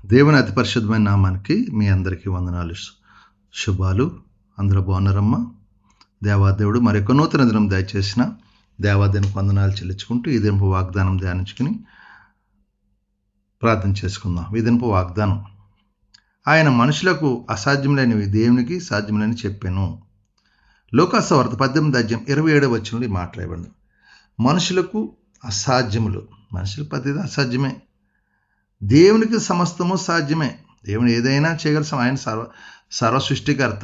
దేవుని అతి పరిశుద్ధమైన నామానికి మీ అందరికీ వందనాలు, శుభాలు. అందరూ బాగున్నారమ్మా? దేవాదేవుడు మరొక నూతన దినం దయచేసిన దేవాదేవునికి వందనాలు చెల్లించుకుంటూ ఈ దినపు వాగ్దానం ధ్యానించుకుని ప్రార్థన చేసుకుందాం. ఈ దినపు వాగ్దానం: ఆయన మనుషులకు అసాధ్యములైనవి దేవునికి సాధ్యములని చెప్పాను. లోకాసువార్త 18:27 మాట్లాడబడింది. మనుషులకు అసాధ్యములు, మనుషుల పద్ధతి అసాధ్యమే, దేవునికి సమస్తము సాధ్యమే. దేవుని ఏదైనా చేయగల, ఆయన సర్వ సృష్టికర్త.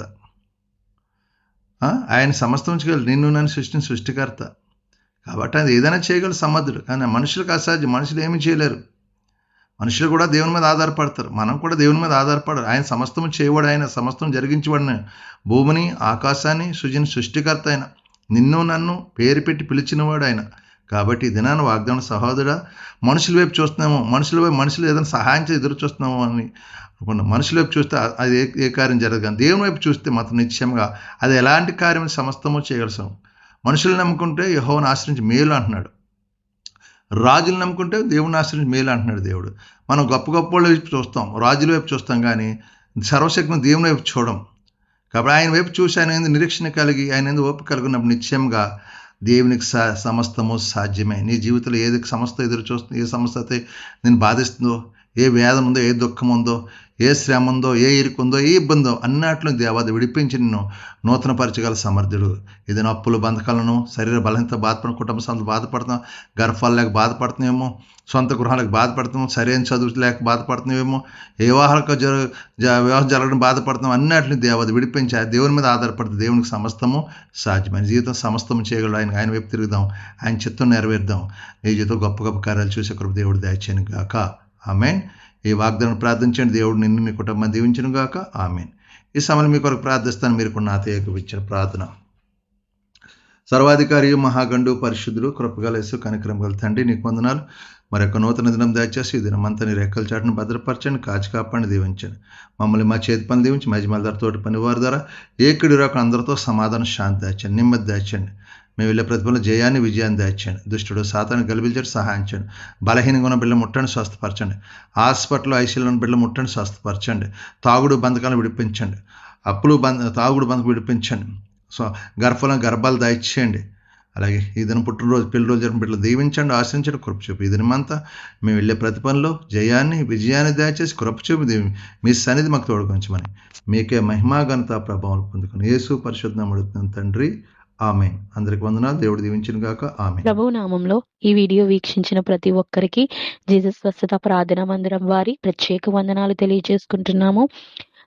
ఆయన సమస్తం చేయగలరు. నిన్ను నన్ను సృష్టికర్త కాబట్టి అది ఏదైనా చేయగల సమర్థుడు. కానీ మనుషులకు అసాధ్యం. మనుషులు ఏమి చేయలేరు. మనుషులు కూడా దేవుని మీద ఆధారపడతారు. మనం కూడా దేవుని మీద ఆధారపడరు. ఆయన సమస్తము చేయవాడు, ఆయన సమస్తం జరిగించేవాడు. భూమిని ఆకాశాన్ని సృష్టికర్త ఆయన. నిన్ను నన్ను పేరు పెట్టి పిలిచినవాడు ఆయన. కాబట్టి దినాన్ని వాగ్దానం సహోదరుడా, మనుషుల వైపు చూస్తున్నాము, మనుషులు ఏదైనా సహాయం చేసి ఎదురు చూస్తున్నాము అని అనుకున్నాం. మనుషుల వైపు చూస్తే అది ఏ కార్యం జరగదు. కానీ దేవుని వైపు చూస్తే మాత్రం నిశ్చయంగా అది ఎలాంటి కార్యం సమస్తము చేయగలుగుతాం. మనుషులు నమ్ముకుంటే యెహోవాను ఆశ్రయించి మేలు అంటున్నాడు. రాజులు నమ్ముకుంటే దేవుని ఆశ్రయించి మేలు అంటున్నాడు దేవుడు. మనం గొప్ప వాళ్ళ వైపు చూస్తాం, రాజుల వైపు చూస్తాం, కానీ సర్వశక్తిని దేవుని వైపు చూడం. కాబట్టి ఆయన వైపు చూసి ఆయన నిరీక్షణ కలిగి ఆయన ఓపిక కలిగినప్పుడు నిశ్చయంగా దేవునికి సమస్తము సాధ్యమే. నీ జీవితంలో ఏది సమస్య ఎదురు చూస్తుందో, ఏ సమస్య అయితే నేను బాధిస్తుందో, ఏ వేదన ఉందో, ఏ దుఃఖం ఉందో, ఏ శ్రమ ఉందో, ఏ ఇరుకు ఉందో, ఏ ఇబ్బందో అన్నట్లు దేవాది విడిపించి నిన్ను నూతన పరచగల సమర్థుడు. ఇది అప్పులు బంధకాలను, శరీర బలహీనత బాధపడిన, కుటుంబ సంస్థలు బాధపడుతున్నాం, గర్భాలు లేక బాధపడుతున్నామేమో, సొంత గృహాలకు బాధపడుతున్నాం, సరైన చదువు లేక బాధపడుతున్నామేమో, వివాహాలకు వివాహం జరగడం బాధపడుతున్నాం, అన్నట్లు దేవాది విడిపించి దేవుని మీద ఆధారపడితే దేవునికి సమస్తము సాధ్యమైన జీవితం సమస్తము చేయగలడు. ఆయన వైపు తిరుగుదాం, ఆయన చిత్తం నెరవేర్దాం. నీ జీవితం గొప్ప గొప్ప కార్యాలు చూసే కృప దేవుడు దయచేయను గాక. ఆమేన్. ఈ వాగ్దానం ప్రార్థించండి. దేవుడు నిన్ను మీ కుటుంబాన్ని దీవించును గాక. ఆమేన్. ఈ సమయంలో మీ కొరకు ప్రార్థిస్తాను. మీరు కూడా నాతో ఏకీభవించిన ప్రార్థన. సర్వాధికారి మహాగండు పరిశుద్ధుడు కృపగల యేసు కనికరం గల తండ్రి, నీకు వందనాలు. మరొక నూతన దినం దయచేసి ఈ దినమంతా నీ రెక్కల చాటును భద్రపరచండి, కాచి కాపాడిని దీవించండి. మమ్మల్ని మా చేతి పని దీవించి, మా యజమానుల ద్వారా, తోటి పని వారి ద్వారా ఏకుడి రాక అందరితో సమాధానం, శాంతి దాచండి, నెమ్మది దాచండి. మేము వెళ్ళే ప్రతిఫలం జయాన్ని, విజయాన్ని దాచండి. దుష్టుడు సాతాను గెలిపించండి, సహాయం చేయండి. బలహీనంగా ఉన్న బిడ్డలు ముట్టండి, స్వస్థపరచండి. హాస్పిటల్ ఐసీయూలో ఉన్న బిడ్డలు ముట్టండి, స్వస్థపరచండి. తాగుడు బంధకాలను విడిపించండి, తాగుడు బంధకం విడిపించండి. గర్భాలు దయచేయండి. అలాగే ఈ దినం పుట్టినరోజు, పెళ్లిరోజు జరిపిన బిడ్డలు దీవించండి, ఆశించండి, కృప చూపి. ఈ దినమంతా మేము వెళ్ళే ప్రతి పనిలో జయాన్ని, విజయాన్ని దయచేసి కృప చూపి మీ సన్నిధి మాకు తోడుకొంచమని మీకే మహిమా ఘనత ప్రభావం పొందుకుని యేసు పరిశుద్ధ నామమున తండ్రి, ఆమేన్. అందరికి వందనాలు. దేవుడు దీవించును గాక. ఆమేన్. ప్రభువు నామంలో ఈ వీడియో వీక్షించిన ప్రతి ఒక్కరికి జీసస్ స్వస్థత ప్రార్థనా మందిరం వారి ప్రత్యేక వందనాలు తెలియజేసుకుంటున్నాము.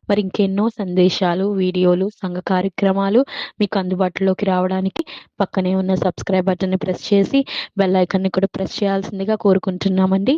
మరి ఇంకెన్నో సందేశాలు, వీడియోలు, సంఘ కార్యక్రమాలు మీకు అందుబాటులోకి రావడానికి పక్కనే ఉన్న సబ్స్క్రైబ్ బటన్ని ప్రెస్ చేసి బెల్ ఐకాన్ని కూడా ప్రెస్ చేయాల్సిందిగా కోరుకుంటున్నామండి.